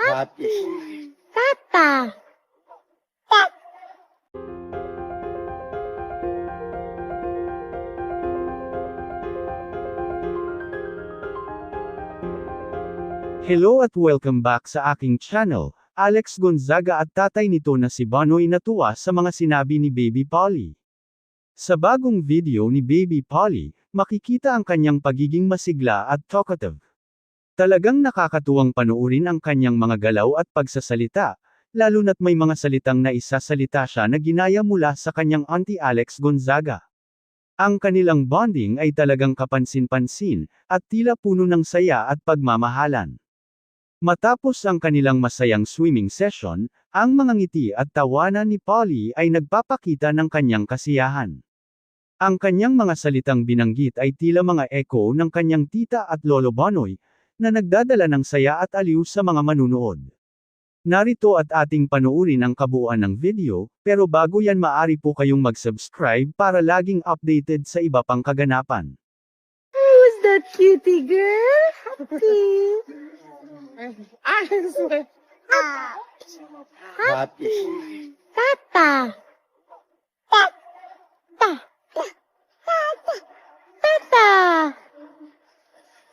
Happy. Papa. Hello at welcome back sa aking channel. Alex Gonzaga at tatay nito na si Bonoy natuwa sa mga sinabi ni Baby Polly. Sa bagong video ni Baby Polly, makikita ang kanyang pagiging masigla at talkative. Talagang nakakatuwang panuurin ang kanyang mga galaw at pagsasalita, lalo na't may mga salitang naisasalita siya na ginaya mula sa kanyang auntie Alex Gonzaga. Ang kanilang bonding ay talagang kapansin-pansin, at tila puno ng saya at pagmamahalan. Matapos ang kanilang masayang swimming session, ang mga ngiti at tawanan ni Polly ay nagpapakita ng kanyang kasiyahan. Ang kanyang mga salitang binanggit ay tila mga echo ng kanyang tita at lolo Bonoy, na nagdadala ng saya at aliw sa mga manunood. Narito at ating panuurin ang kabuuan ng video, pero bago yan maaari po kayong mag-subscribe para laging updated sa iba pang kaganapan. Who's that cutie girl? Happy. Papa. Papa.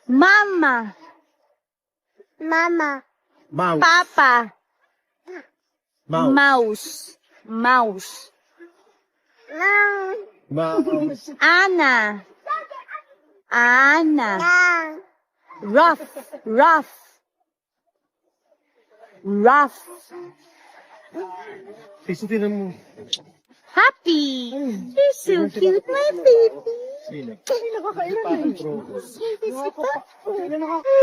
Mama. Mama. Mouse. Papa. Mouse. Mouse. Mouse. Anna. Anna. Rough. Rough. Rough. Tingnan mo. Happy. You're so cute, my baby. Sino? Nakakailan eh. Patro. Si Papa.